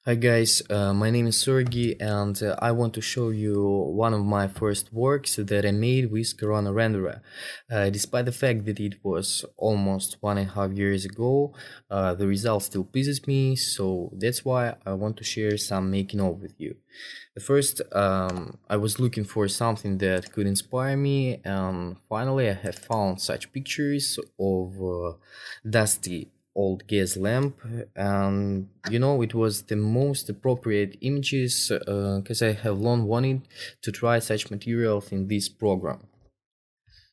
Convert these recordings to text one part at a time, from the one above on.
Hi guys, my name is Sergey and I want to show you one of my first works that I made with Corona Renderer. Despite the fact that it was almost 1.5 years ago, the result still pleases me, so that's why I want to share some making of with you. At first, I was looking for something that could inspire me, and finally I have found such pictures of dusty old gas lamp, and it was the most appropriate images because I have long wanted to try such materials in this program.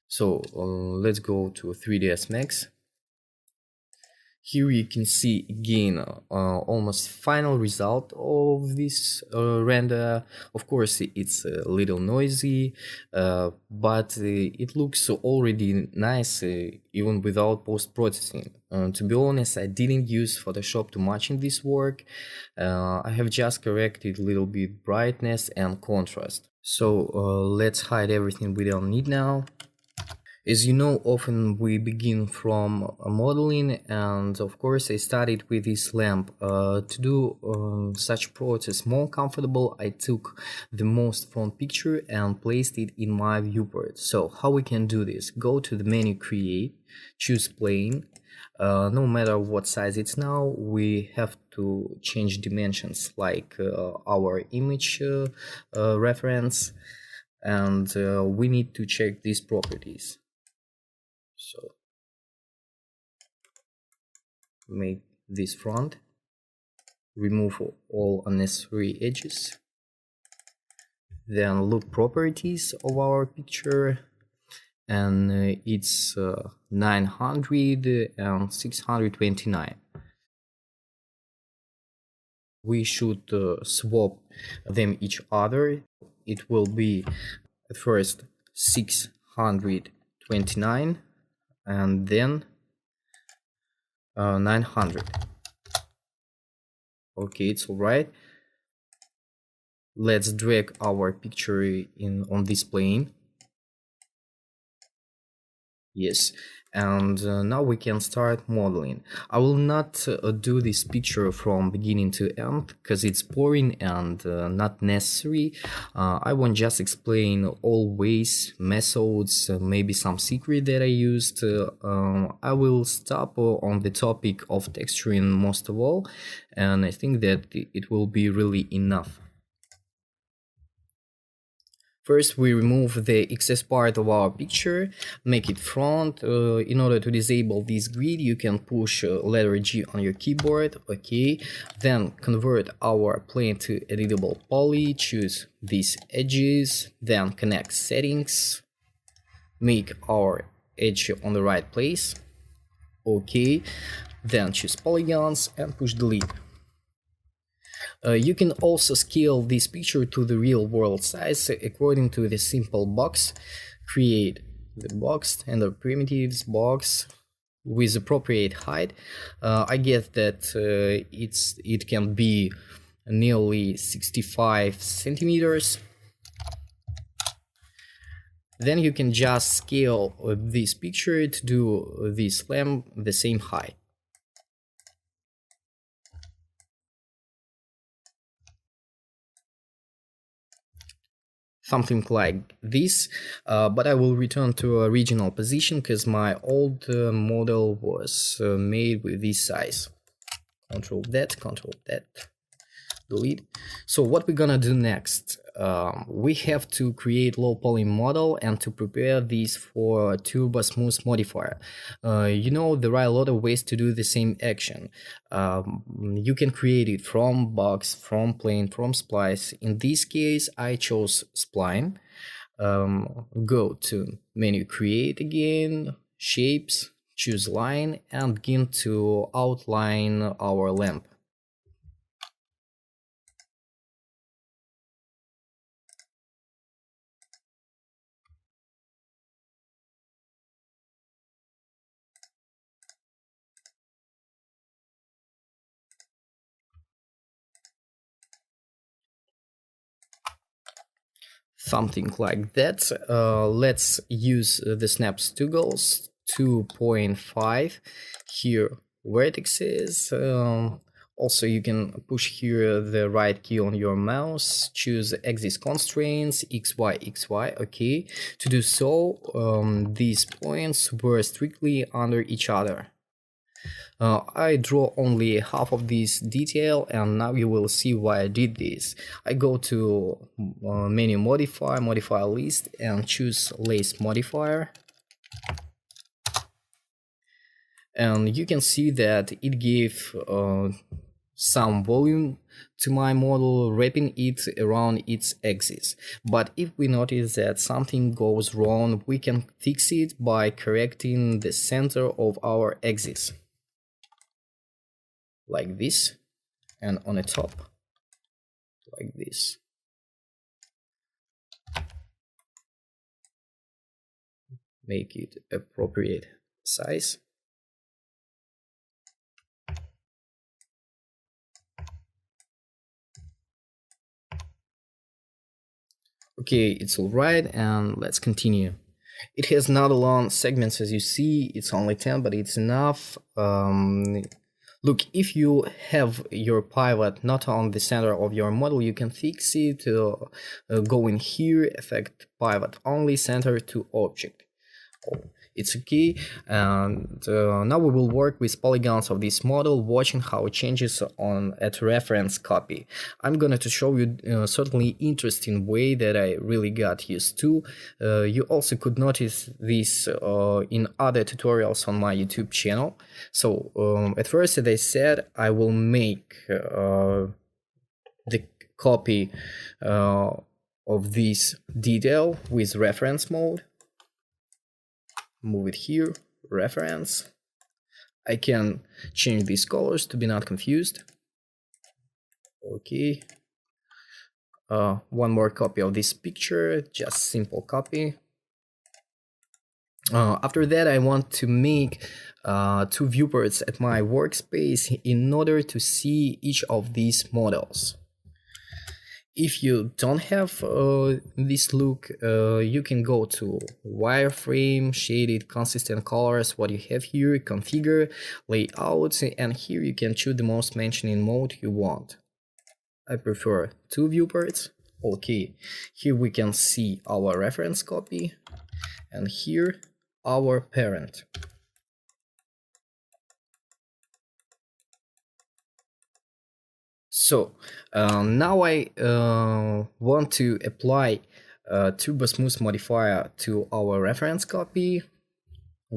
So let's go to 3ds Max. Here you can see again almost final result of this render. Of course it's a little noisy, but it looks already nice even without post-processing. To be honest, I didn't use Photoshop too much in this work. I have just corrected a little bit brightness and contrast. So let's hide everything we don't need now. As you know, often we begin from modeling, and of course I started with this lamp. To do such process more comfortable, I took the most front picture and placed it in my viewport. So how we can do this? Go to the menu Create, choose Plane. No matter what size it's now, we have to change dimensions like our image reference, and we need to check these properties. So make this front, remove all unnecessary edges, then look properties of our picture, and it's 900 and 629. We should swap them each other. It will be at first 629 and then 900. Okay, it's all right. Let's drag our picture in on this plane. Yes, and now we can start modeling. I will not do this picture from beginning to end because it's boring and not necessary. I want just explain all ways, methods, maybe some secret that I used. I will stop on the topic of texturing most of all, and I think that it will be really enough. First, we remove the excess part of our picture, make it front. In order to disable this grid, you can push letter G on your keyboard, okay. Then convert our plane to editable poly, choose these edges, then connect settings, make our edge on the right place, okay. Then choose polygons and push delete. You can also scale this picture to the real world size according to the simple box. Create the box, standard primitives box with appropriate height. I guess that it can be nearly 65 centimeters. Then you can just scale this picture to do this lamp the same height. Something like this, but I will return to original position because my old model was made with this size. Control that, delete. So what we're gonna do next, we have to create low poly model and to prepare this for turbo smooth modifier. There are a lot of ways to do the same action. You can create it from box, from plane, from splice. In this case I chose spline. Go to menu Create again, shapes, choose line, and begin to outline our lamp. Something like that. Let's use the snaps toggles 2.5 here vertices. Also, you can push here the right key on your mouse, choose axis constraints, XY, XY, okay. To do so, these points were strictly under each other. I draw only half of this detail, and now you will see why I did this. I go to menu modify, modify list, and choose lace modifier. And you can see that it gave some volume to my model, wrapping it around its axis. But if we notice that something goes wrong, we can fix it by correcting the center of our axis, like this, and on the top, like this. Make it appropriate size. Okay, it's all right, and let's continue. It has not a long segments, as you see. It's only 10, but it's enough. Look, if you have your pivot not on the center of your model, you can fix it. Go in here, effect pivot only, center to object. It's okay. And now we will work with polygons of this model, watching how it changes on at reference copy. I'm going to show you certainly interesting way that I really got used to. You also could notice this in other tutorials on my YouTube channel. So at first, as I said, I will make the copy of this detail with reference mode. Move it here, reference. I can change these colors to be not confused. Okay. One more copy of this picture, just simple copy. After that, I want to make two viewports at my workspace in order to see each of these models. If you don't have this look, you can go to wireframe, shaded, consistent colors, what you have here, configure, layout, and here you can choose the most mentioning mode you want. I prefer two viewports. Okay, here we can see our reference copy, and here our parent. So now I want to apply Turbo Smooth modifier to our reference copy.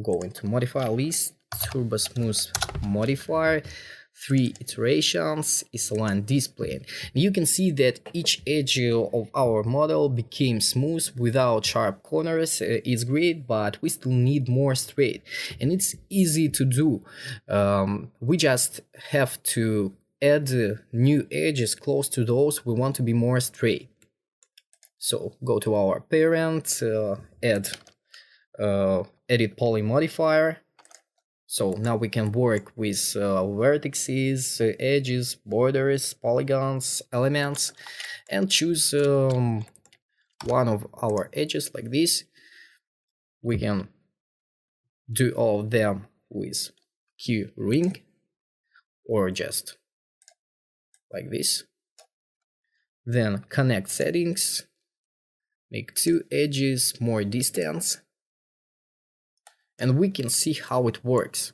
Go into modifier list, Turbo Smooth modifier, 3 iterations, is align display. You can see that each edge of our model became smooth without sharp corners. It's great, but we still need more straight, and it's easy to do. We just have to add new edges close to those we want to be more straight. So go to our parent, add edit poly modifier. So now we can work with vertices, edges, borders, polygons, elements, and choose one of our edges like this. We can do all of them with Q ring, or just like this. Then connect settings, make two edges more distance, and we can see how it works.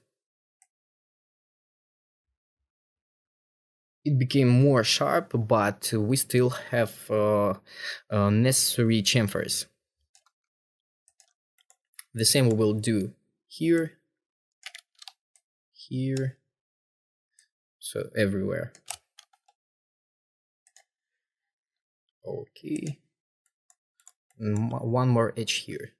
It became more sharp, but we still have necessary chamfers. The same we will do here, here, so everywhere. Okay, one more edge here.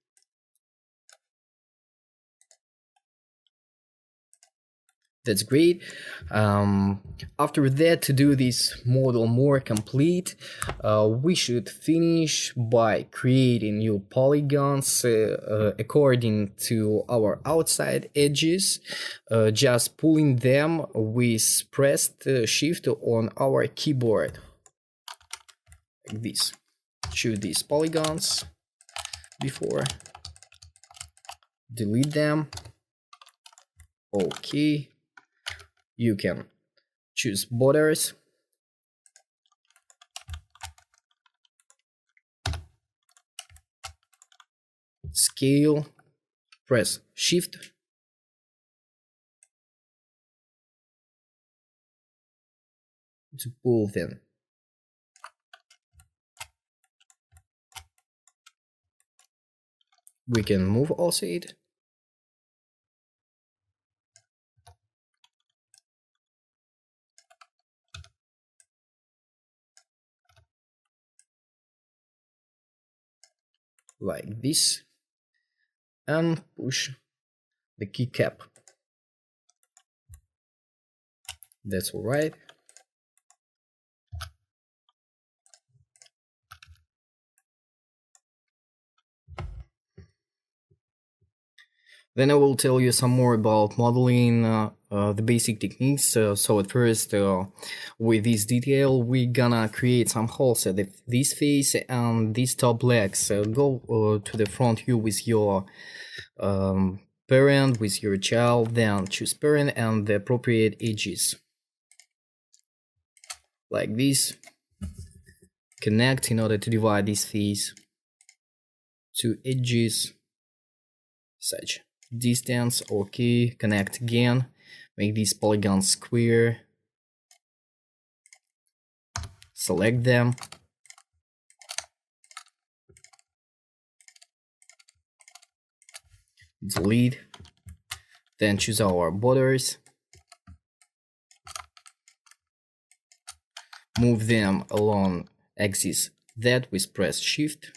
That's great. After that, to do this model more complete, we should finish by creating new polygons according to our outside edges, just pulling them with pressed shift on our keyboard. Like this. Choose these polygons before, delete them. Okay, you can choose borders, scale, press Shift, to pull them. We can move also it. Like this, and push the keycap. That's alright. Then I will tell you some more about modeling, the basic techniques. So at first, with this detail, we're gonna create some holes at this face and these top legs. Go to the front view with your parent, with your child, then choose parent and the appropriate edges. Like this. Connect in order to divide this face. Two edges, such. Distance, okay, connect again, make these polygons square, select them, delete, then choose our borders, move them along axis Z with press Shift.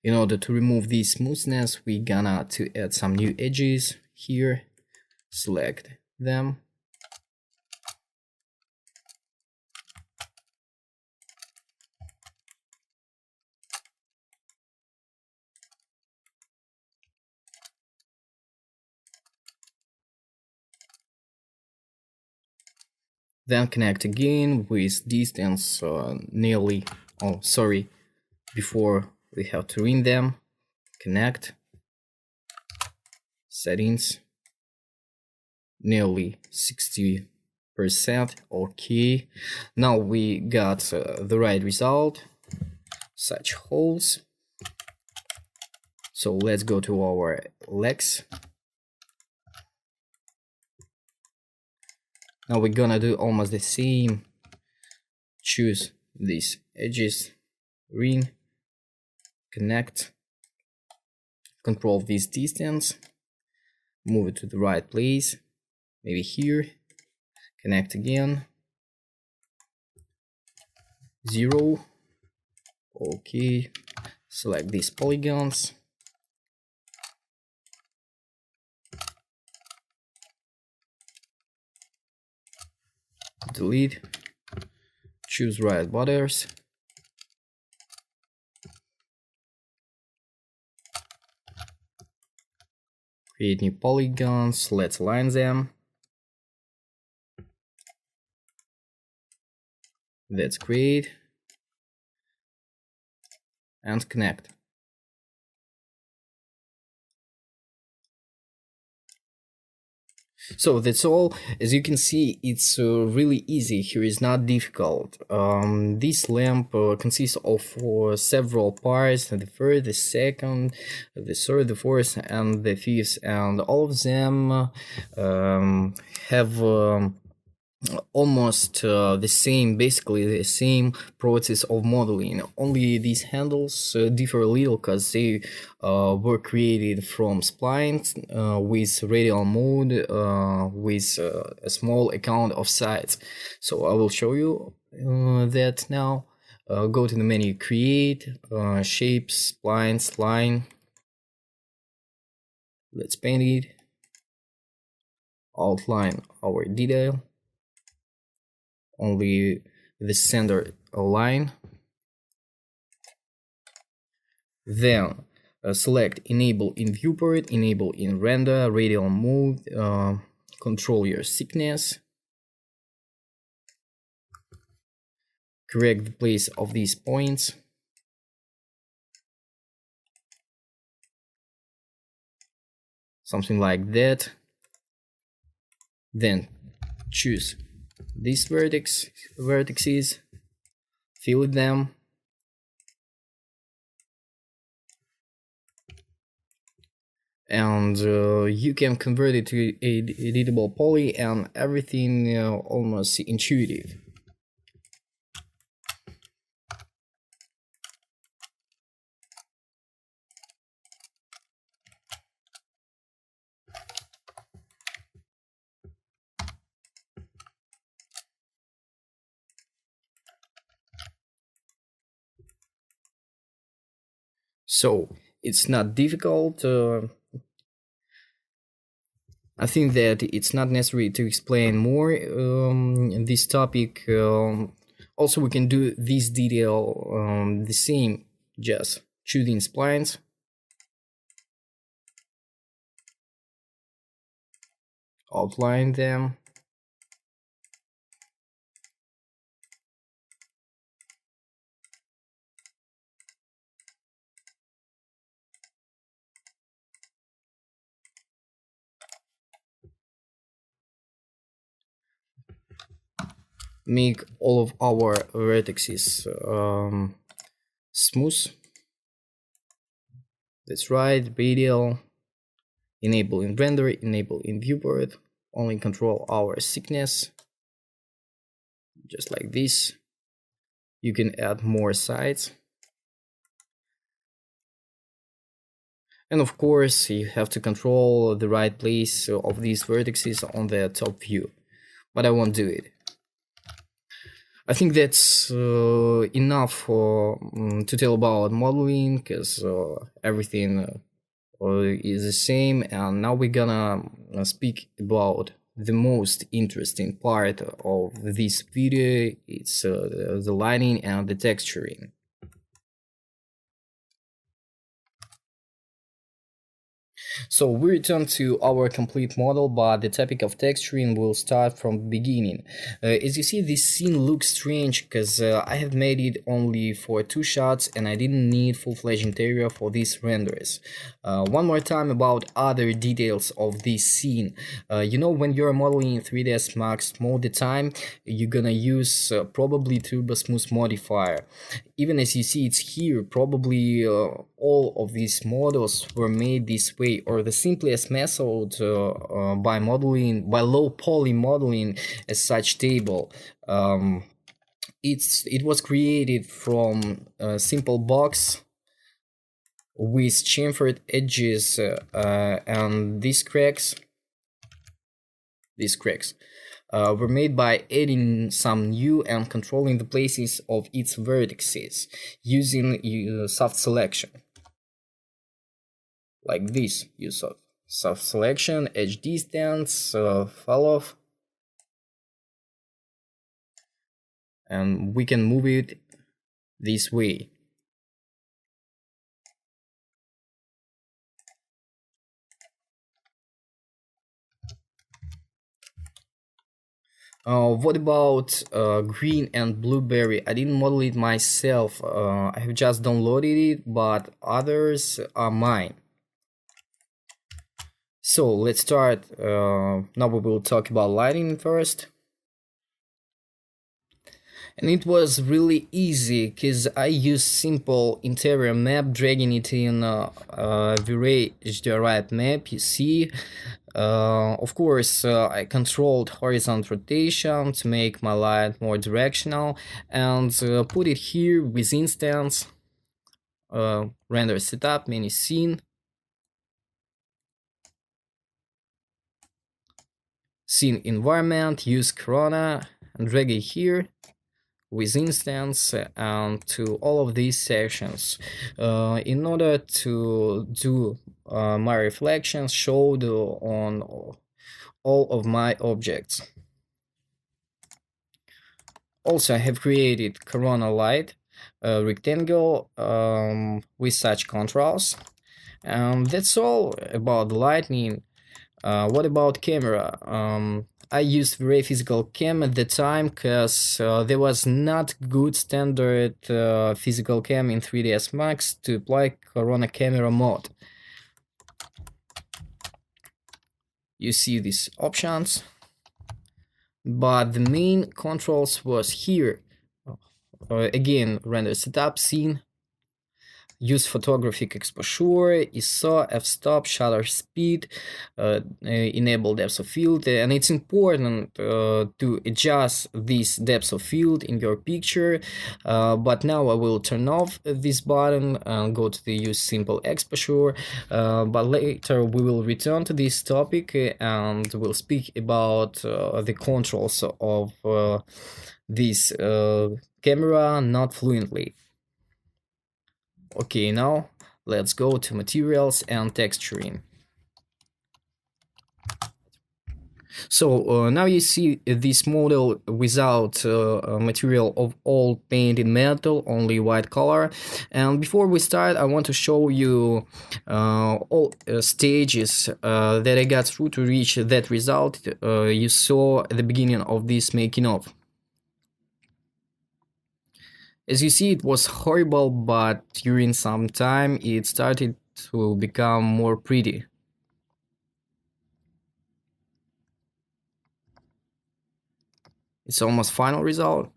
In order to remove this smoothness, we're gonna to add some new edges here, select them, then connect again with distance nearly, before we have to ring them, connect, settings, nearly 60%, okay. Now we got the right result, such holes. So let's go to our legs. Now we're gonna do almost the same. Choose these edges, ring, connect, control this distance, move it to the right place, maybe here, connect again, 0, okay, select these polygons, delete, choose right borders, create new polygons, let's align them, that's great, and connect. So that's all. As you can see, it's really easy. Here is not difficult. This lamp consists of several parts: the first, the second, the third, the fourth, and the fifth, and all of them have almost the same, basically the same process of modeling. Only these handles differ a little because they were created from splines with radial mode with a small account of sides. So I will show you that now. Go to the menu, create, shapes, splines, line. Let's paint it. Outline our detail. Only the center line. Then select enable in viewport, enable in render, radial mode, control your thickness, correct the place of these points, something like that. Then choose these vertices, fill them, and you can convert it to a editable poly, and everything almost intuitive. So it's not difficult. I think that it's not necessary to explain more this topic. Also, we can do this detail the same, just choosing splines, outline them, make all of our vertices smooth. That's right, radial, enable in render, enable in viewport, only control our thickness, just like this. You can add more sides. And of course, you have to control the right place of these vertices on the top view, but I won't do it. I think that's enough to tell about modeling, because everything is the same, and now we're gonna speak about the most interesting part of this video. It's the lighting and the texturing. So we return to our complete model, but the topic of texturing will start from the beginning. As you see, this scene looks strange because I have made it only for 2 shots and I didn't need full-fledged interior for these renders. One more time about other details of this scene. You know, when you're modeling in 3ds Max most of the time, you're gonna use probably Turbo Smooth modifier. Even as you see it's here, probably all of these models were made this way, or the simplest method by low poly modeling as such table. It was created from a simple box with chamfered edges and these cracks were made by adding some new and controlling the places of its vertices using soft selection. Like this, use of soft selection, edge distance, fall off, and we can move it this way. What about green and blueberry? I didn't model it myself. I have just downloaded it, but others are mine. So let's start. Now we will talk about lighting first. And it was really easy because I used simple interior map, dragging it in V-Ray HDRI map, you see. Of course, I controlled horizontal rotation to make my light more directional, and put it here with instance, render setup, mini scene environment, use Corona, and drag it here with instance and to all of these sections in order to do my reflections showed on all of my objects. Also, I have created Corona light rectangle with such contrast. That's all about the lighting. What about camera? I used very physical cam at the time because there was not good standard physical cam in 3ds Max to apply Corona camera mode. You see these options. but the main controls was here. Again, render setup, scene, use photographic exposure, ISO, f-stop, shutter speed, enable depth of field, and it's important to adjust this depth of field in your picture, but now I will turn off this button and go to the use simple exposure, but later we will return to this topic and we'll speak about the controls of this camera not fluently. Okay, now let's go to materials and texturing. So now you see this model without material of all painted metal, only white color. And before we start, I want to show you all stages that I got through to reach that result you saw at the beginning of this making of. As you see, it was horrible, but during some time it started to become more pretty. It's almost final result.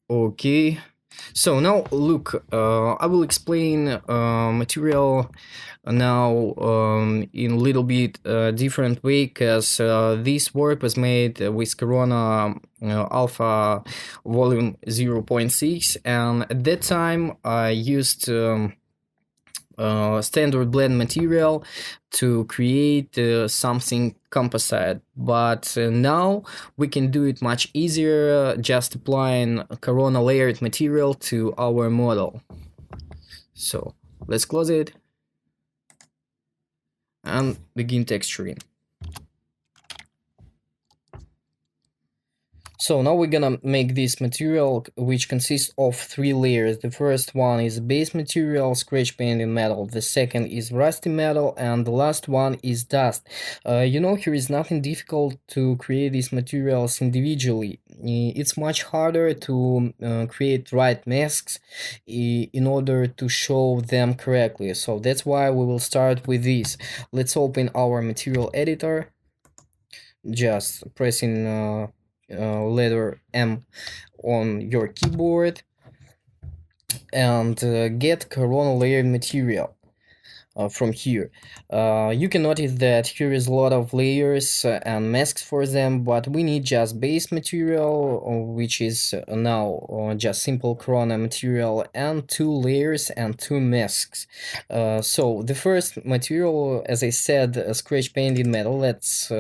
Okay, so now look, I will explain material now in a little bit different way, because this work was made with Corona Alpha volume 0.6, and at that time I used standard blend material to create something composite, but now we can do it much easier just applying Corona layered material to our model. So let's close it and begin texturing. So now we're gonna make this material, which consists of 3 layers. The first one is base material, scratch painted metal. The second is rusty metal, and the last one is dust. You know, here is nothing difficult to create these materials individually. It's much harder to create right masks in order to show them correctly. So that's why we will start with this. Let's open our material editor. Just pressing letter M on your keyboard and get Corona layered material from here. You can notice that here is a lot of layers and masks for them, but we need just base material, which is now just simple Corona material, and 2 layers and 2 masks. So the first material, as I said, scratch painted metal. Let's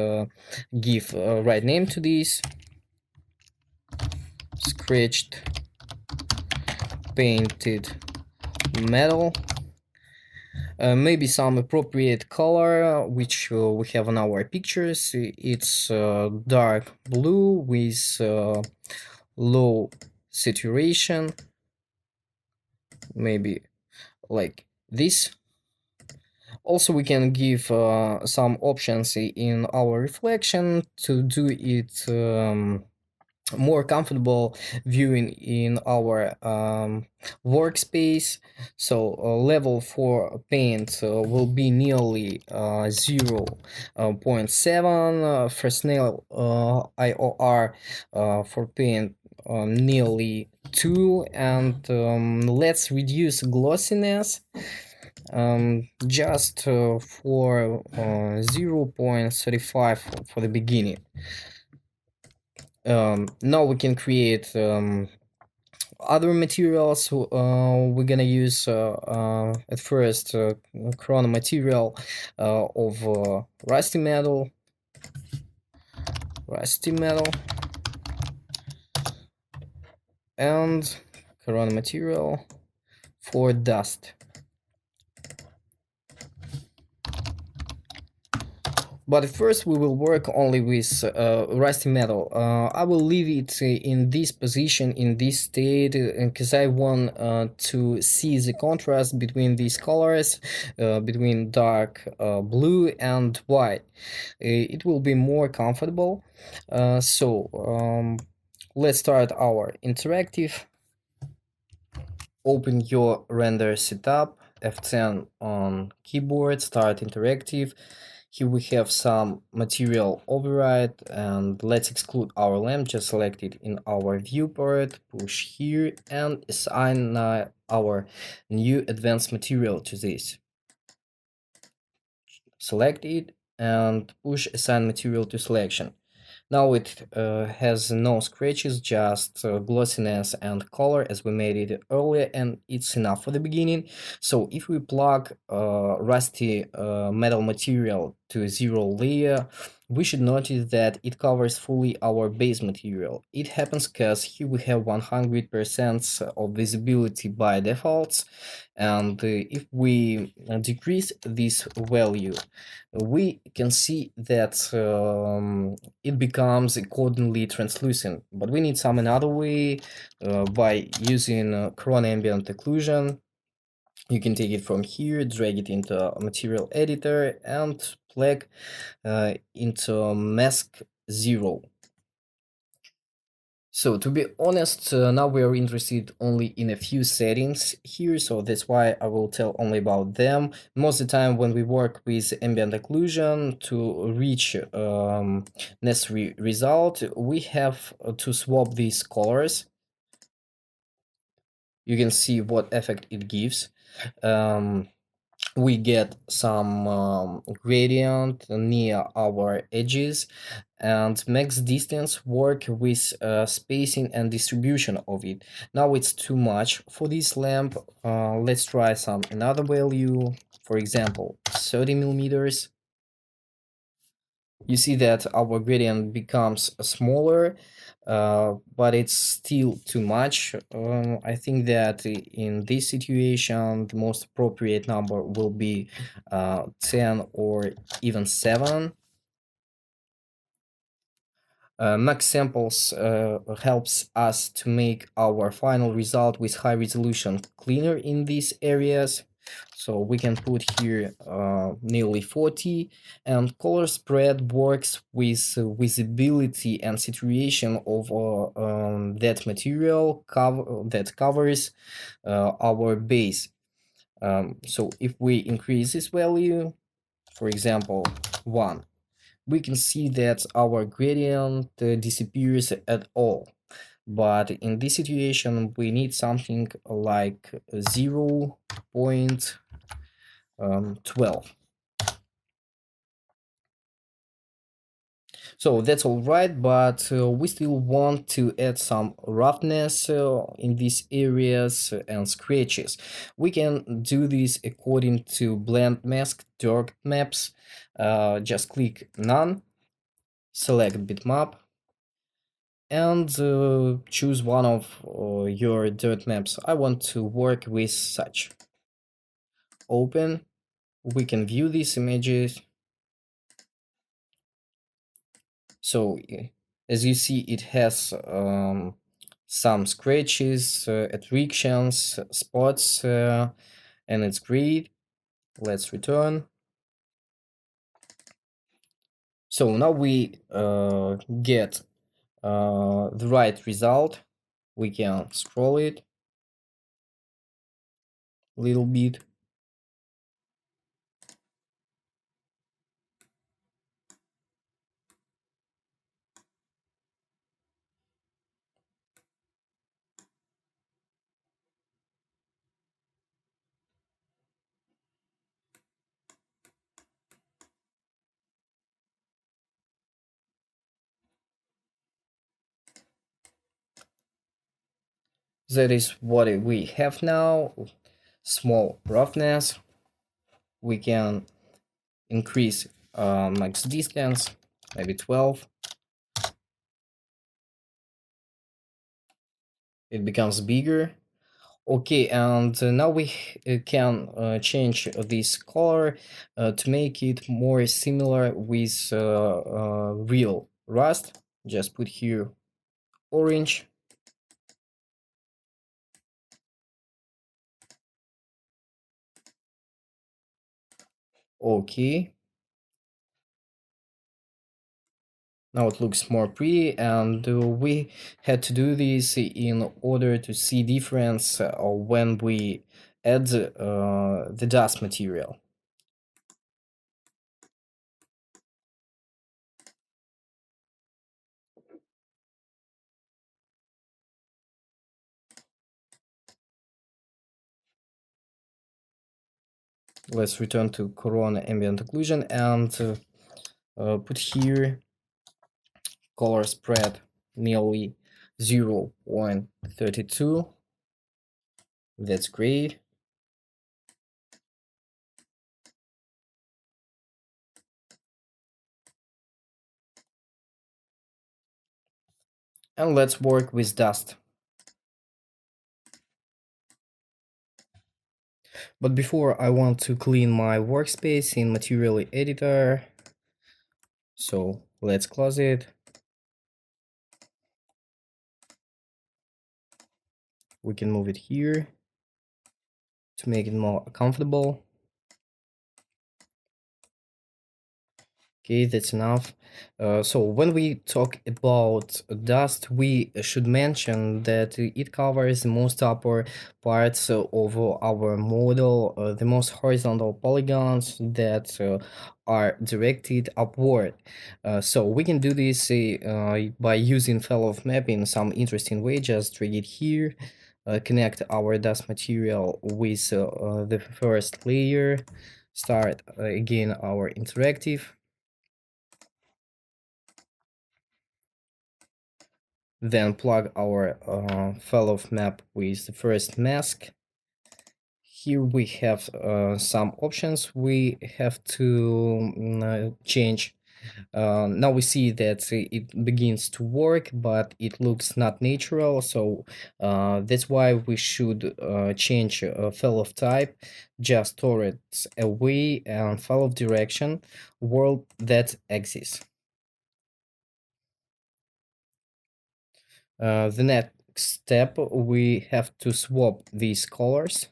give a right name to this. Scratched painted metal, maybe some appropriate color which we have on our pictures. It's dark blue with low saturation, maybe like this. Also, we can give some options in our reflection to do it more comfortable viewing in our workspace. So level for paint will be nearly 0.7, Fresnel IOR for paint nearly 2, and let's reduce glossiness just for 0.35 for the beginning. Now we can create other materials. We're gonna use at first Corona material of rusty metal, and Corona material for dust. But first we will work only with rusty metal. I will leave it in this position, in this state, because I want to see the contrast between these colors, between dark blue and white. It will be more comfortable. So let's start our interactive. Open your render setup, F10 on keyboard, start interactive. Here we have some material override, and let's exclude our lamp. Just select it in our viewport, push here, and assign our new advanced material to this. Select it and push assign material to selection. Now it has no scratches, just glossiness and color as we made it earlier, and it's enough for the beginning. So if we plug rusty metal material to zero layer, we should notice that it covers fully our base material. It happens because here we have 100% of visibility by defaults, and if we decrease this value, we can see that it becomes accordingly translucent. But we need some another way by using Cron Ambient Occlusion. You can take it from here, drag it into a material editor, and plug into mask 0. So to be honest, now we are interested only in a few settings here, so that's why I will tell only about them. Most of the time when we work with ambient occlusion to reach necessary result, we have to swap these colors. You can see what effect it gives. We get some gradient near our edges, and max distance work with spacing and distribution of it. Now it's too much for this lamp. Let's try some another value, for example 30 millimeters. You see that our gradient becomes smaller, but it's still too much. I think that in this situation, the most appropriate number will be 10 or even 7. Max samples helps us to make our final result with high resolution cleaner in these areas. So we can put here nearly 40, and color spread works with visibility and saturation of that material that covers our base. So if we increase this value, for example 1, we can see that our gradient disappears at all. But in this situation, we need something like 0.12. So that's all right, but we still want to add some roughness in these areas and scratches. We can do this according to blend mask dark maps. Just click none, select bitmap, and choose one of your dirt maps. I want to work with such. Open. We can view these images. So as you see, it has some scratches, attractions, spots, and it's great. Let's return. So now we get the right result. We can scroll it a little bit. That is what we have now. Small roughness. We can increase max distance, maybe 12. It becomes bigger. Okay, and now we can change this color to make it more similar with real rust. Just put here orange. Okay. Now it looks more pretty, and we had to do this in order to see difference when we add the dust material. Let's return to Corona Ambient Occlusion and put here color spread nearly 0.32. That's great. And let's work with dust. But before, I want to clean my workspace in Material Editor. So let's close it. We can move it here to make it more comfortable. Okay, that's enough. So when we talk about dust, we should mention that it covers the most upper parts of our model, the most horizontal polygons that are directed upward. So we can do this by using fellow map in some interesting way. Just drag it here, connect our dust material with the first layer, start again our interactive. Then plug our fellow map with the first mask. Here we have some options we have to change. Now we see that it begins to work, but it looks not natural. So that's why we should change fellow type just towards away and fellow direction world that exists. The next step, we have to swap these colors.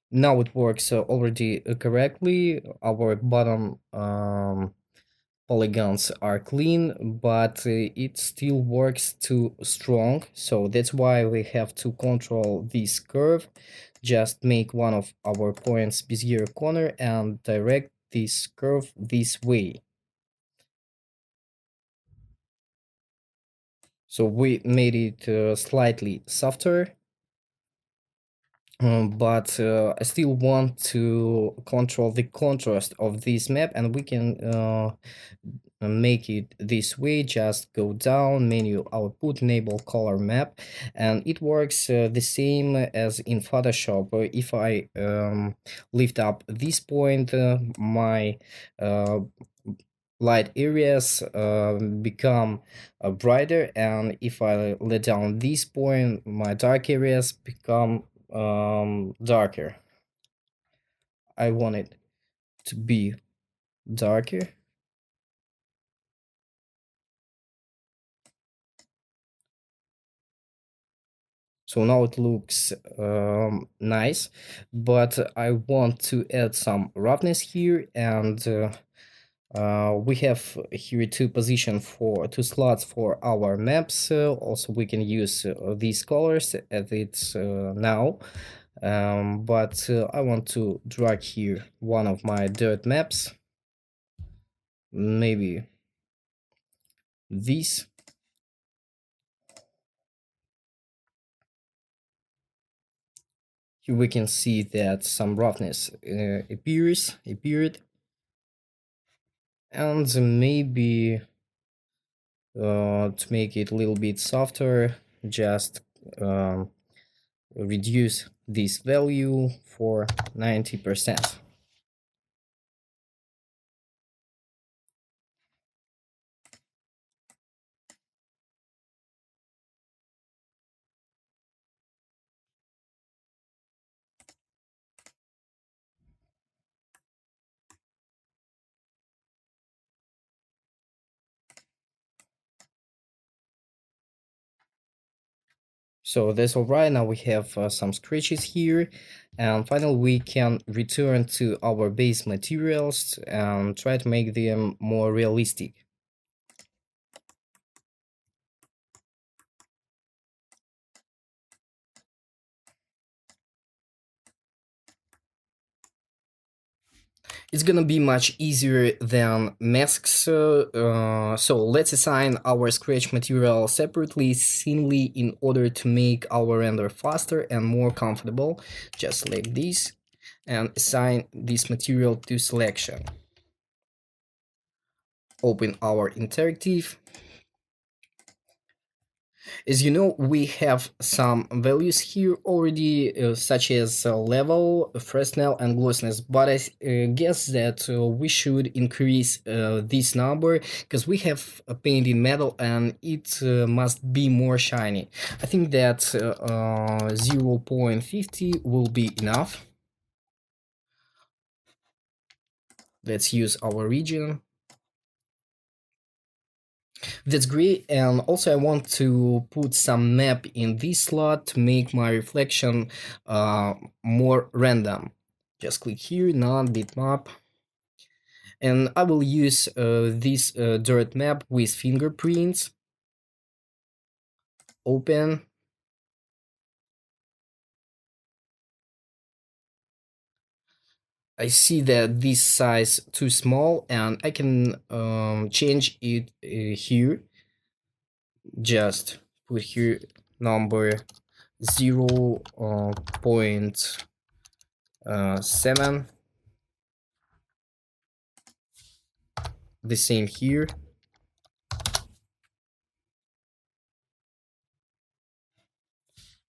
Now it works already correctly. Our bottom polygons are clean, but it still works too strong. So that's why we have to control this curve. Just make one of our points Bezier corner and direct this curve this way. So we made it slightly softer. But I still want to control the contrast of this map, and we can make it this way. Just go down, menu output, enable color map, and it works the same as in Photoshop. If I lift up this point, my light areas become brighter, and if I let down this point, my dark areas become darker. I want it to be darker. So now it looks nice, but I want to add some roughness here, and we have here two slots for our maps. Also, we can use these colors as it's now. But I want to drag here one of my dirt maps, maybe this. Here we can see that some roughness appeared, and maybe to make it a little bit softer, just reduce this value for 90%. So that's all right. Now we have some scratches here, and finally we can return to our base materials and try to make them more realistic. It's gonna be much easier than masks. So let's assign our scratch material separately, singly, in order to make our render faster and more comfortable. Just like this, and assign this material to selection. Open our interactive. As you know, we have some values here already, such as level, fresnel, and glossiness, but I guess that we should increase this number because we have a paint in metal and it must be more shiny. I think that 0.50 will be enough. Let's use our region. That's great, and also I want to put some map in this slot to make my reflection more random. Just click here, non-bitmap, and I will use this dirt map with fingerprints. Open. I see that this size too small, and I can change it here. Just put here number 0.7. The same here.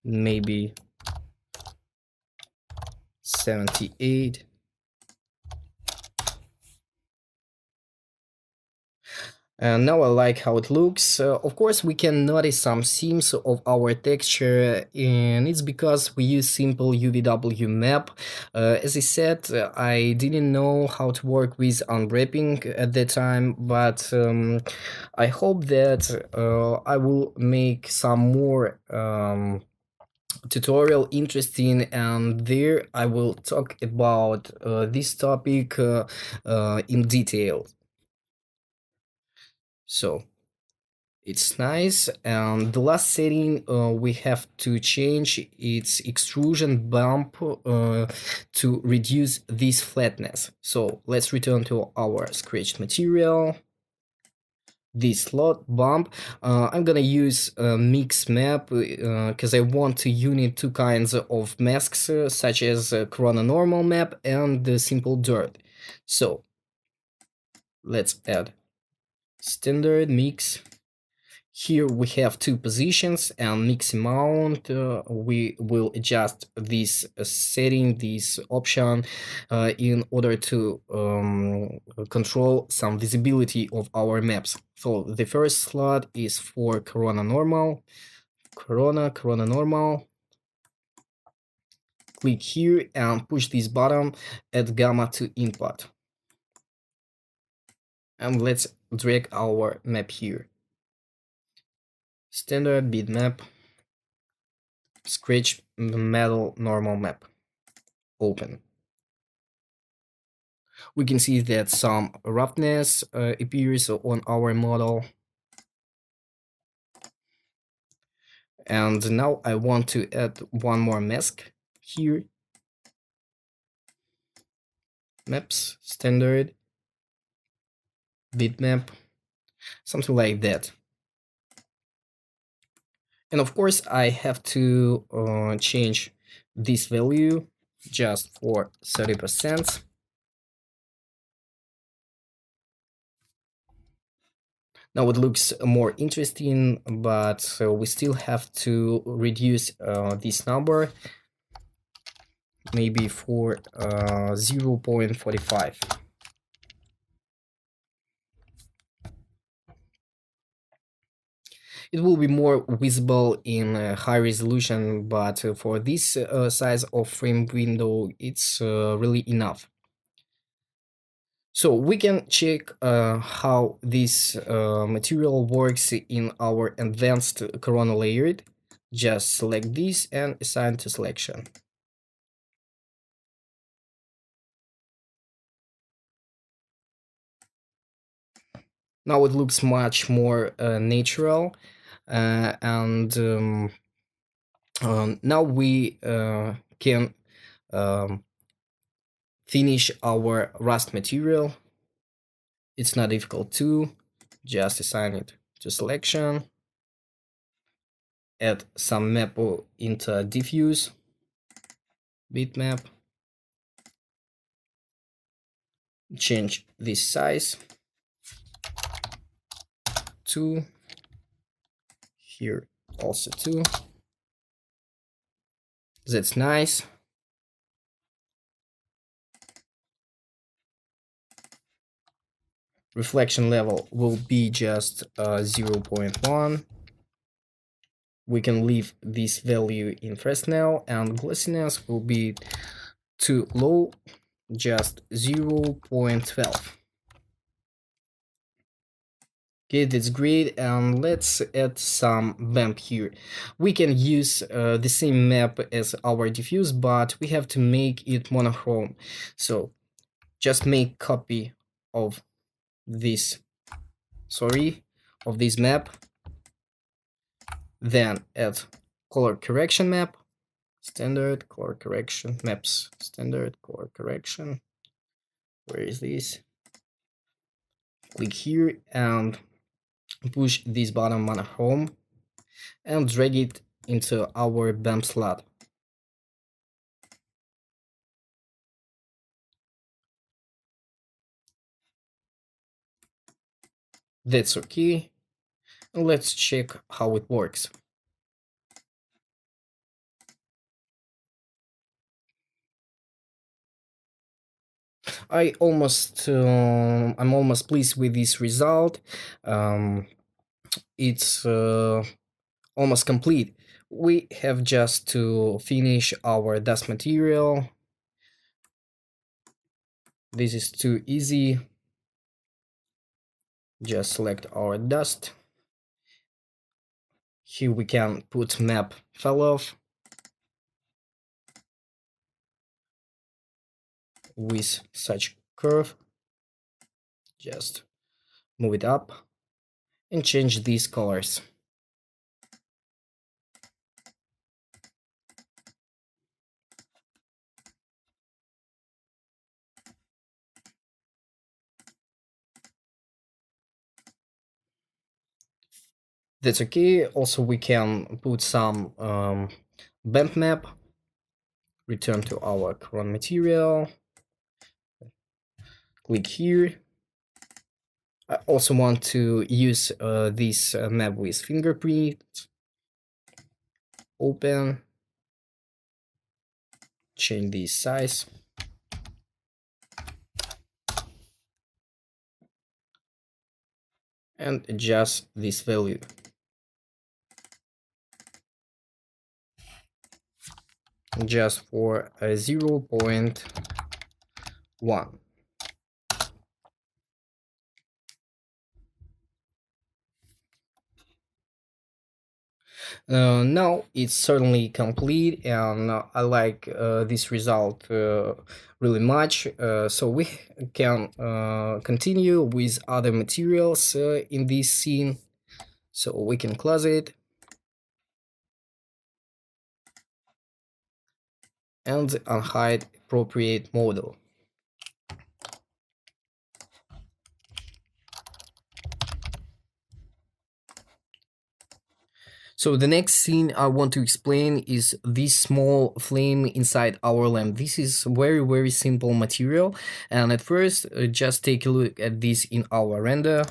Maybe 78. And now I like how it looks. Of course, we can notice some seams of our texture, and it's because we use simple UVW map. As I said, I didn't know how to work with unwrapping at the time, but I hope that I will make some more tutorial interesting, and there I will talk about this topic in detail. So it's nice, and the last setting we have to change its extrusion bump to reduce this flatness. So let's return to our scratched material. This slot bump, I'm gonna use a mix map because I want to unit two kinds of masks, such as corona normal map and the simple dirt. So let's add standard mix. Here we have two positions and mix amount. We will adjust this setting, this option, in order to control some visibility of our maps. So the first slot is for Corona normal, Corona normal. Click here and push this button, add gamma to input. And let's drag our map here. Standard bitmap. Scratch metal normal map. Open. We can see that some roughness appears on our model. And now I want to add one more mask here. Maps, standard, bitmap, something like that. And of course, I have to change this value just for 30%. Now it looks more interesting, but we still have to reduce this number, maybe for 0.45. It will be more visible in high resolution, but for this size of frame window, it's really enough. So we can check how this material works in our advanced corona layered. Just select this and assign to selection. Now it looks much more natural, and now we can um, finish our rust material. It's not difficult too. Just assign it to selection, add some map into diffuse bitmap, change this size to here also too. That's nice. Reflection level will be just 0.1. We can leave this value in Fresnel, and glossiness will be too low, just 0.12. Okay, that's great, and let's add some bump here. We can use the same map as our diffuse, but we have to make it monochrome. So just make copy of this, of this map, then add color correction map, standard color correction maps, standard color correction. Where is this? Click here and push this bottom monochrome and drag it into our bump slot. That's okay. Let's check how it works. I'm almost pleased with this result. It's almost complete. We have just to finish our dust material. This is too easy. Just select our dust. Here we can put map fell off with such curve. Just move it up and change these colors. That's okay. Also, we can put some bump map. Return to our current material. Click here. I also want to use this map with fingerprint. Open. Change the size. And adjust this value. Just for 0.1. Now it's certainly complete, and I like this result really much. So we can continue with other materials in this scene. So we can close it and unhide appropriate model. So the next scene I want to explain is this small flame inside our lamp. This is very simple material, and at first just take a look at this in our render.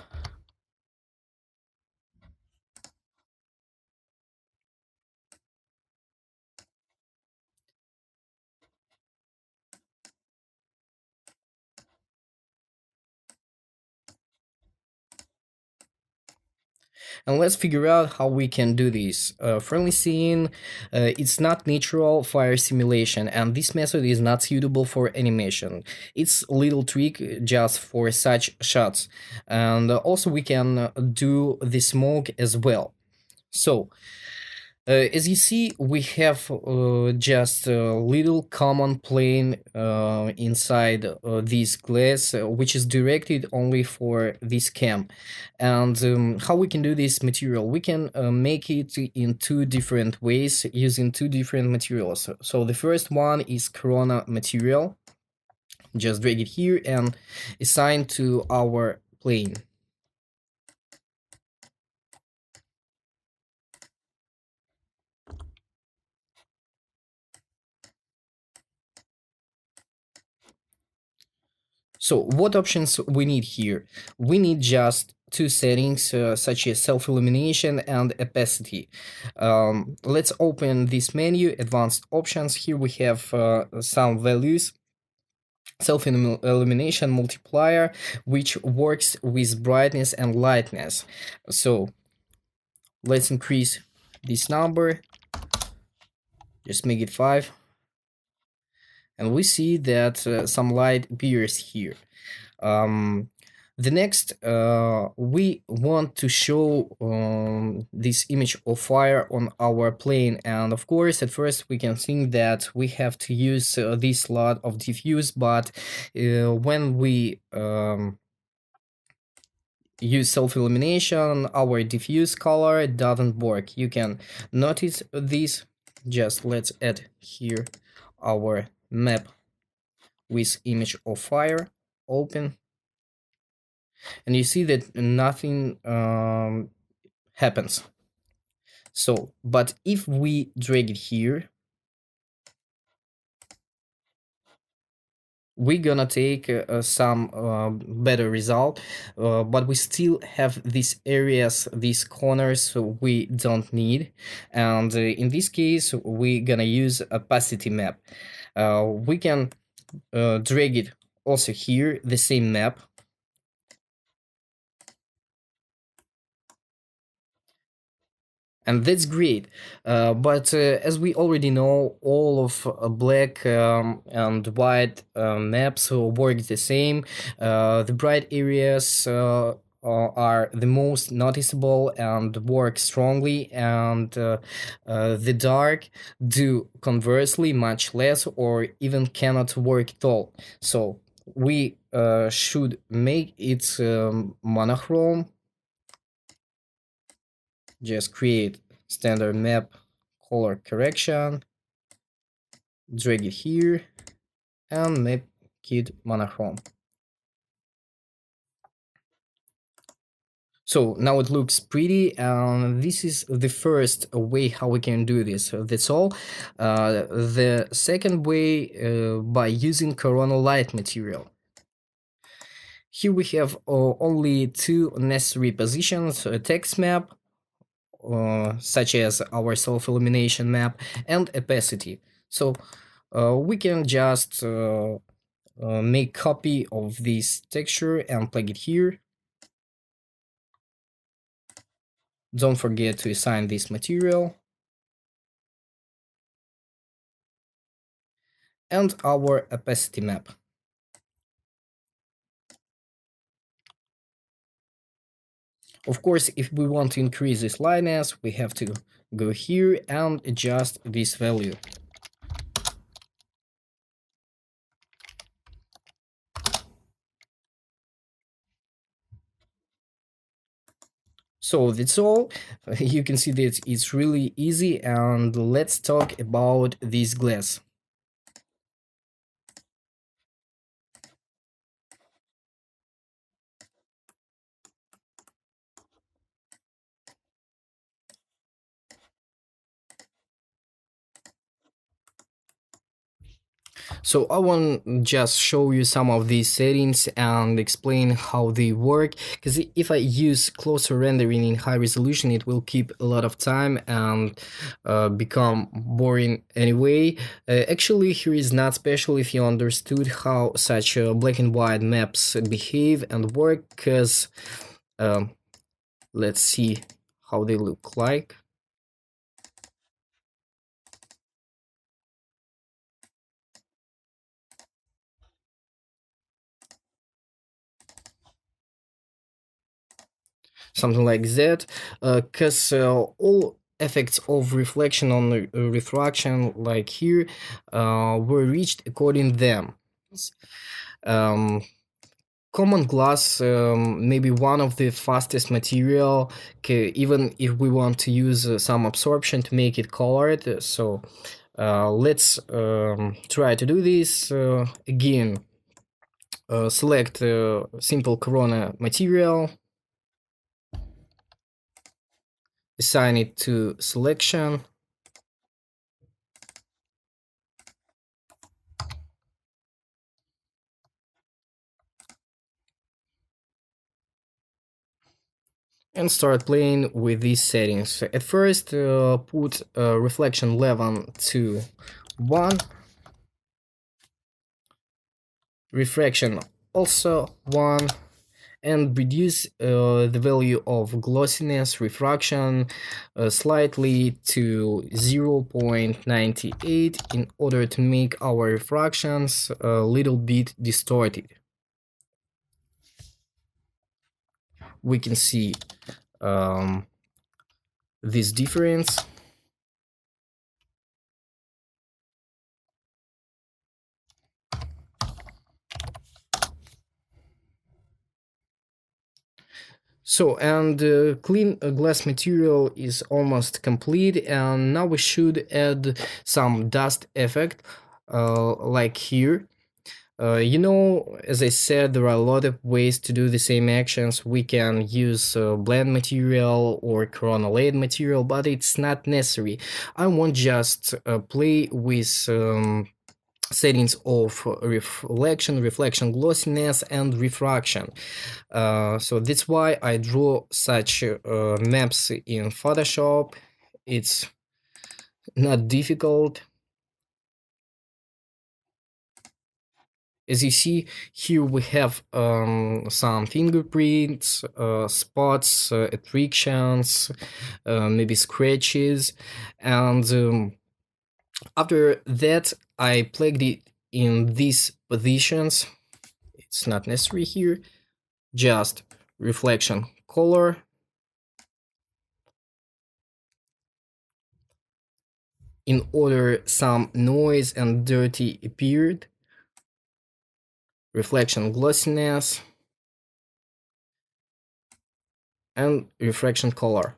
And let's figure out how we can do this. Friendly scene, it's not natural fire simulation, and this method is not suitable for animation. It's a little trick just for such shots. And also we can do the smoke as well. So As you see, we have just a little common plane inside this glass, which is directed only for this cam. And how we can do this material? We can make it in two different ways using two different materials. So the first one is Corona material. Just drag it here and assign to our plane. So what options we need here? We need just two settings such as self-illumination and opacity. Let's open this menu, advanced options. Here we have some values. Self-illumination multiplier, which works with brightness and lightness. So let's increase this number, just make it 5. And we see that some light appears here. The next, we want to show this image of fire on our plane, and of course at first we can think that we have to use this slot of diffuse, but when we use self-illumination, our diffuse color doesn't work. You can notice this. Just let's add here our map with image of fire, open, and you see that nothing happens. So, but if we drag it here, we're gonna take some better result, but we still have these areas, these corners we don't need. And in this case, we're gonna use opacity map. We can drag it also here, the same map. And that's great, but as we already know, all of black and white maps work the same. The bright areas are the most noticeable and work strongly, and the dark do conversely much less or even cannot work at all. So we should make it monochrome. Just create standard map color correction, drag it here, and make it monochrome. So now it looks pretty, and this is the first way how we can do this. That's all. The second way, by using coronal light material. Here we have only two necessary positions: a text map, such as our self-illumination map, and opacity. So we can just make copy of this texture and plug it here. Don't forget to assign this material. And our opacity map. Of course, if we want to increase this lightness, we have to go here and adjust this value. So that's all. You can see that it's really easy, and let's talk about this glass. So I want to just show you some of these settings and explain how they work, because if I use closer rendering in high resolution, it will keep a lot of time and become boring anyway. Actually, here is not special if you understood how such black and white maps behave and work, because let's see how they look like. Something like that, because all effects of reflection on refraction, like here, were reached according to them. Um, Common glass may be one of the fastest material, even if we want to use some absorption to make it colored. So let's try to do this. Again, select simple corona material, assign it to selection, and start playing with these settings. At first, put reflection level to 1, refraction also 1, and reduce the value of glossiness refraction slightly to 0.98 in order to make our refractions a little bit distorted. We can see this difference. So, and clean glass material is almost complete, and now we should add some dust effect, like here. As I said, there are a lot of ways to do the same actions. We can use blend material or corona laid material, but it's not necessary. I want just play with settings of reflection glossiness, and refraction. So that's why I draw such maps in Photoshop. It's not difficult. As you see, here we have some fingerprints, spots, attractions, maybe scratches, and after that I plugged it in these positions. It's not necessary here, just reflection color, in order some noise and dirty appeared, reflection glossiness, and refraction color.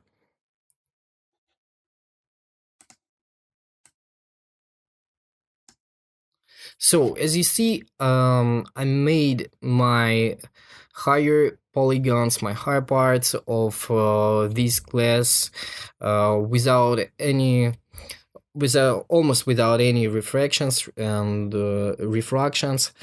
So as you see, I made my higher polygons, my higher parts of this class almost without any refractions and refractions.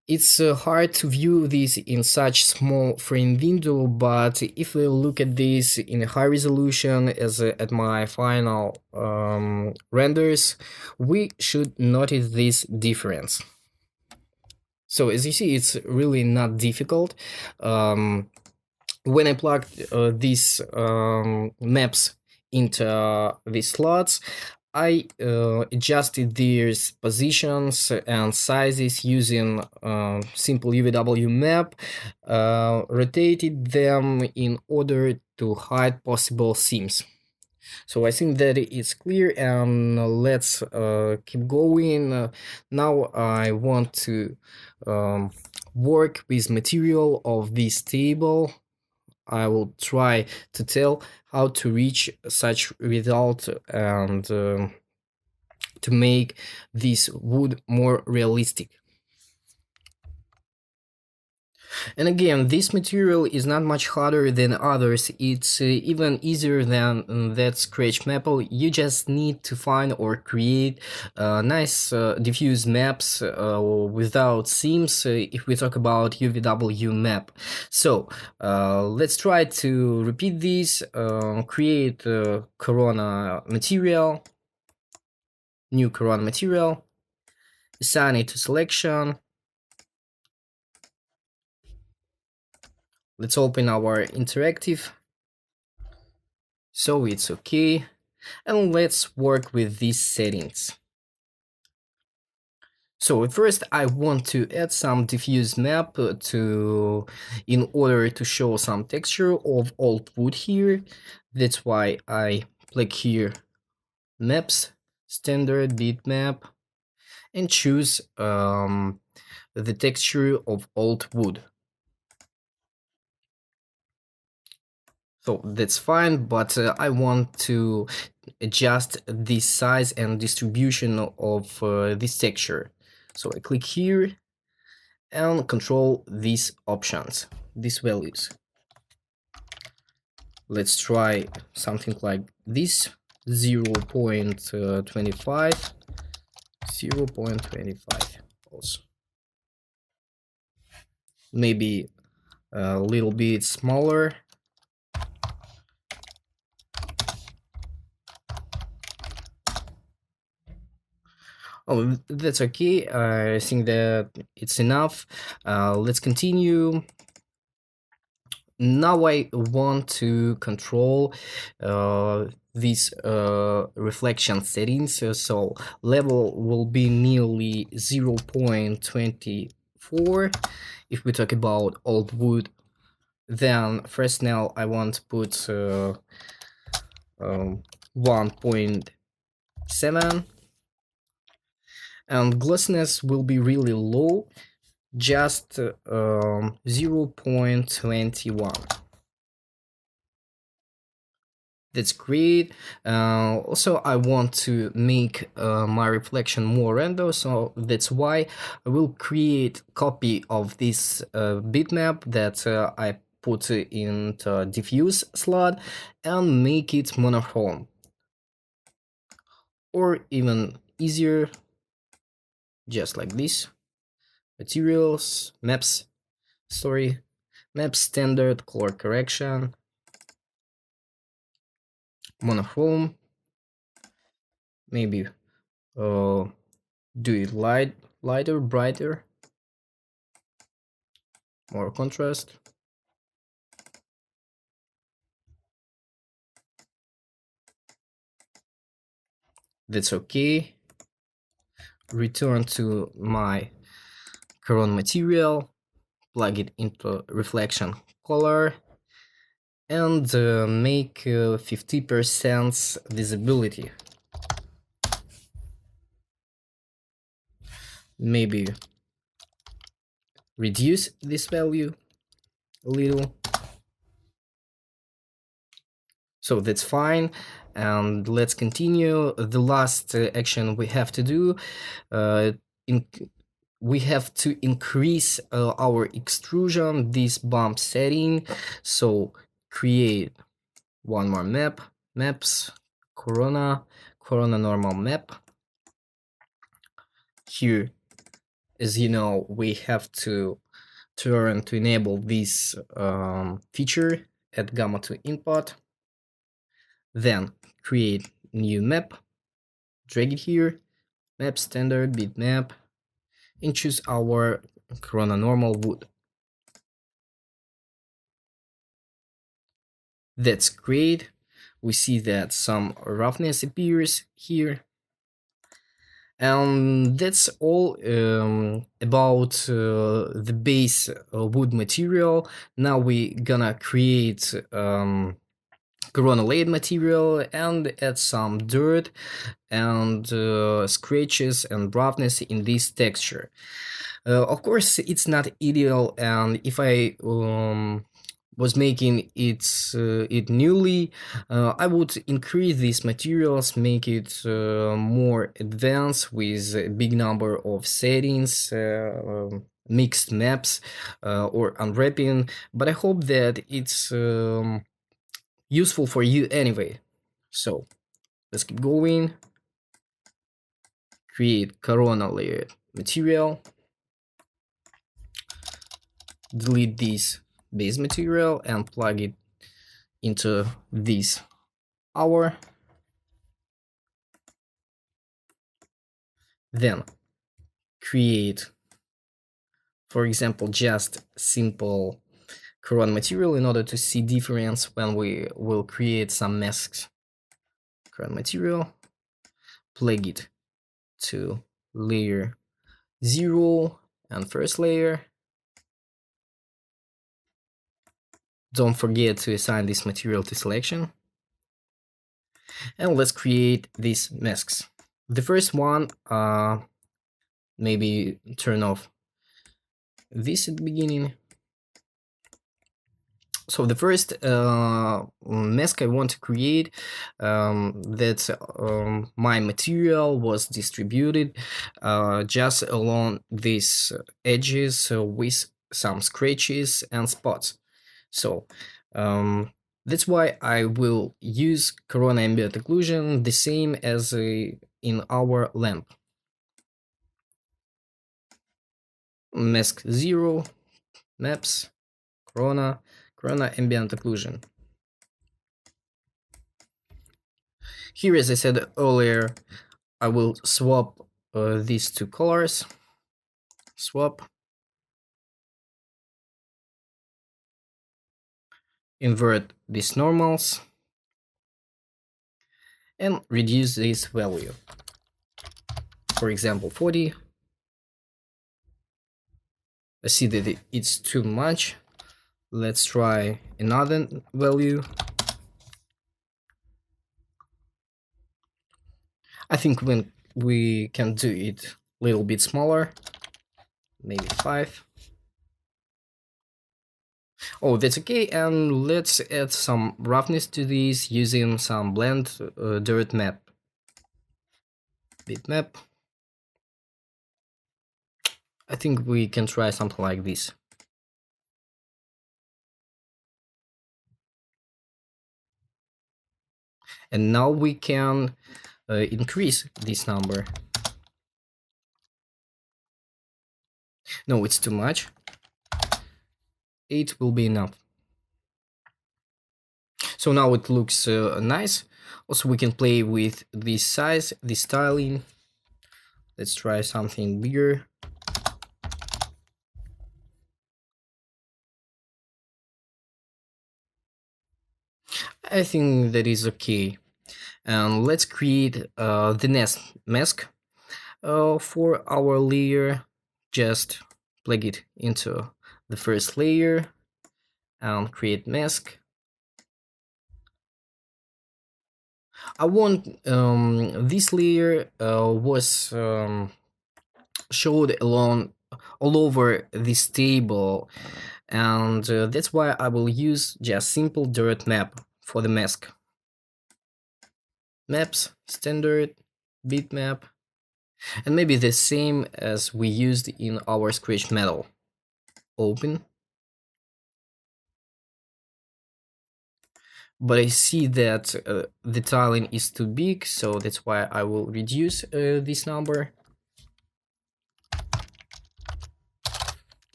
It's hard to view this in such small frame window, but if we look at this in a high resolution as at my final renders, we should notice this difference. So as you see, it's really not difficult. When I plugged these maps into these slots, I adjusted their positions and sizes using simple UVW map, rotated them in order to hide possible seams. So I think that it's clear, and let's keep going. Now I want to work with material of this table. I will try to tell how to reach such result and to make this wood more realistic. And again, this material is not much harder than others. It's even easier than that scratch maple. You just need to find or create nice diffuse maps without seams if we talk about UVW map. So let's try to repeat this, create corona material, new corona material, assign it to selection. Let's open our interactive. So it's okay. And let's work with these settings. So at first I want to add some diffuse map in order to show some texture of old wood here. That's why I click here maps, standard bitmap, and choose the texture of old wood. So that's fine, but I want to adjust the size and distribution of this texture. So I click here and control these options, these values. Let's try something like this, 0.25, 0.25 also. Maybe a little bit smaller. Oh, that's okay. I think that it's enough. Let's continue. Now I want to control these reflection settings. So level will be nearly 0.24 if we talk about old wood. Then Fresnel I want to put 1.7, and glossiness will be really low, just 0.21. That's great. Also, I want to make my reflection more random, so that's why I will create copy of this bitmap that I put into diffuse slot and make it monochrome. Or even easier, just like this. Materials, maps, map standard, color correction, monochrome, maybe do it lighter, brighter, more contrast. That's okay. Return to my current material, plug it into reflection color, and make 50% visibility. Maybe reduce this value a little. So that's fine, and let's continue. The last action we have to do, we have to increase our extrusion, this bump setting. So create one more map, maps, corona normal map. Here, as you know, we have to turn to enable this feature, add gamma to input. Then create new map, drag it here, map standard, bitmap, and choose our corona normal wood. That's great. We see that some roughness appears here. And that's all about the base wood material. Now we gonna create corona layered material and add some dirt and scratches and roughness in this texture. Of course, it's not ideal, and if I was making it newly, I would increase these materials, make it more advanced with a big number of settings, mixed maps, or unwrapping. But I hope that it's useful for you anyway. So let's keep going. Create corona layer material. Delete this base material and plug it into this hour. Then create, for example, just simple corona material in order to see difference when we will create some masks. Corona material, plug it to layer 0 and first layer. Don't forget to assign this material to selection. And let's create these masks. The first one, maybe turn off this at the beginning. So the first mask I want to create, that my material was distributed just along these edges with some scratches and spots. So that's why I will use Corona Ambient Occlusion the same as in our lamp. Mask 0, maps, Corona Ambient Occlusion. Here, as I said earlier, I will swap these two colors. Swap. Invert these normals. And reduce this value. For example, 40. I see that it's too much. Let's try another value. I think when we can do it a little bit smaller, maybe 5. Oh, that's okay. And let's add some roughness to these using some blend dirt map. Bitmap. I think we can try something like this. And now we can increase this number. No, it's too much. 8 will be enough. So now it looks nice. Also, we can play with this size, this styling. Let's try something bigger. I think that is okay. And let's create the next mask for our layer. Just plug it into the first layer and create mask. I want this layer was showed all over this table, and that's why I will use just simple dirt map for the mask. Maps, standard, bitmap, and maybe the same as we used in our scratch metal. Open. But I see that the tiling is too big, so that's why I will reduce this number.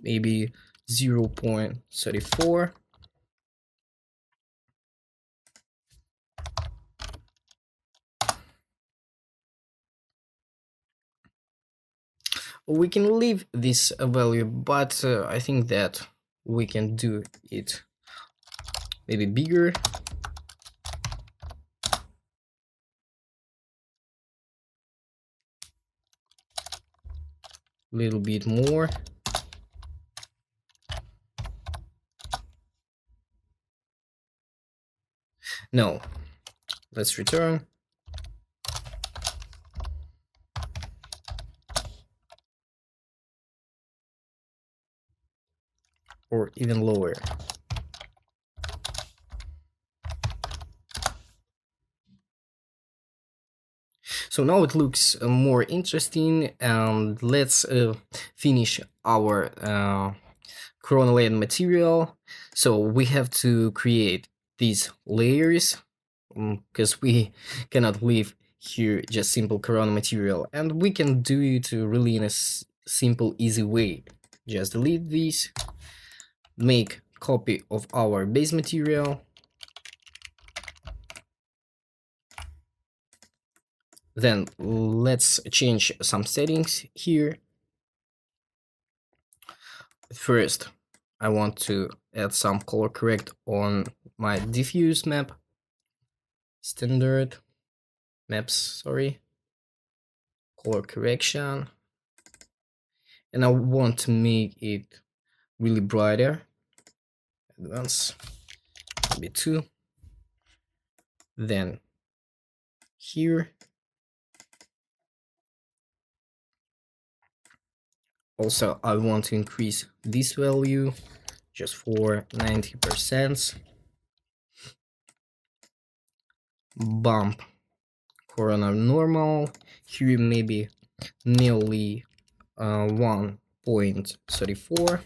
Maybe 0.34. We can leave this value, but I think that we can do it maybe bigger. A little bit more. No, let's return. Or even lower. So now it looks more interesting, and let's finish our corona layer material. So we have to create these layers because we cannot leave here just simple corona material, and we can do it really in a simple, easy way. Just delete these, make copy of our base material. Then let's change some settings here. First, I want to add some color correct on my diffuse map. Standard maps, sorry. Color correction. and I want to make it really brighter. Advance, maybe 2. Then here. Also, I want to increase this value just for 90%. Bump corner normal. Here maybe nearly 1.34.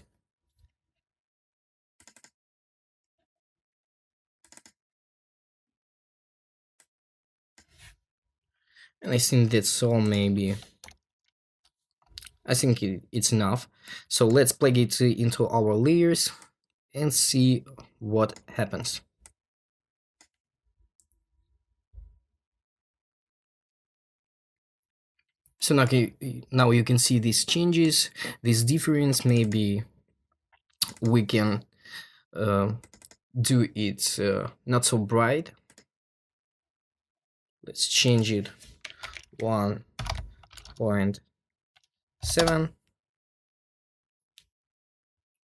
And I think that's all, maybe. I think it's enough. So let's plug it into our layers and see what happens. So now you can see these changes, this difference. Maybe we can do it not so bright. Let's change it 1.7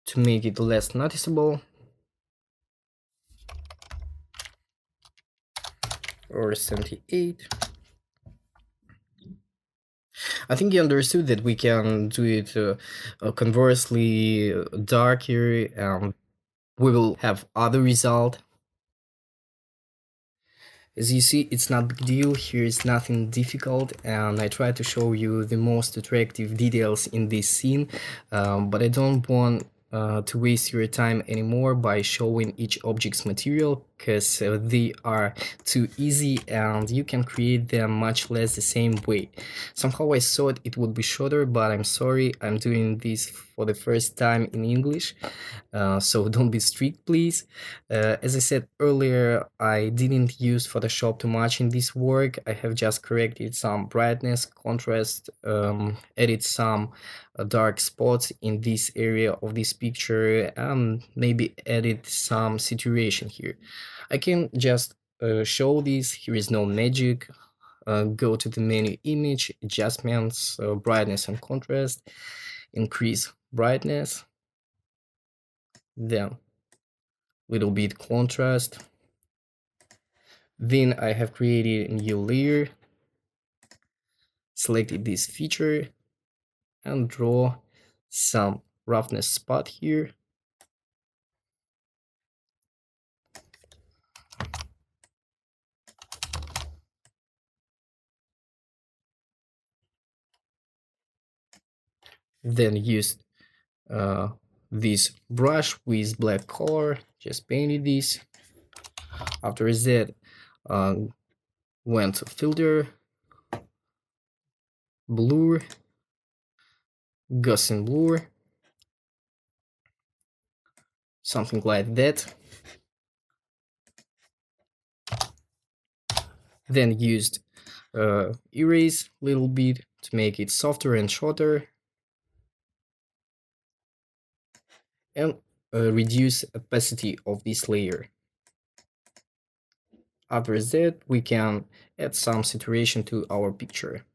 to make it less noticeable, or 78. I think you understood that we can do it conversely darker, and we will have other result. As you see, it's not big deal. Here is nothing difficult, and I try to show you the most attractive details in this scene, but I don't want to waste your time anymore by showing each object's material, because they are too easy and you can create them much less the same way. Somehow I thought it would be shorter, but I'm sorry, I'm doing this for the first time in English, so don't be strict, please. As I said earlier, I didn't use Photoshop too much in this work. I have just corrected some brightness, contrast, added some dark spots in this area of this picture, and maybe added some saturation here. I can just show this. Here is no magic. Go to the menu, image, adjustments, brightness and contrast, increase brightness, then little bit contrast. Then I have created a new layer, selected this feature, and draw some roughness spot here. Then used this brush with black color, just painted this. After that, went to filter, blur, Gaussian blur, something like that. Then used erase a little bit to make it softer and shorter, and reduce opacity of this layer. After that, we can add some saturation to our picture.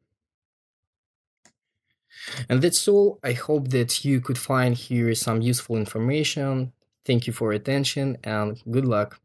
And that's all. I hope that you could find here some useful information. Thank you for your attention and good luck.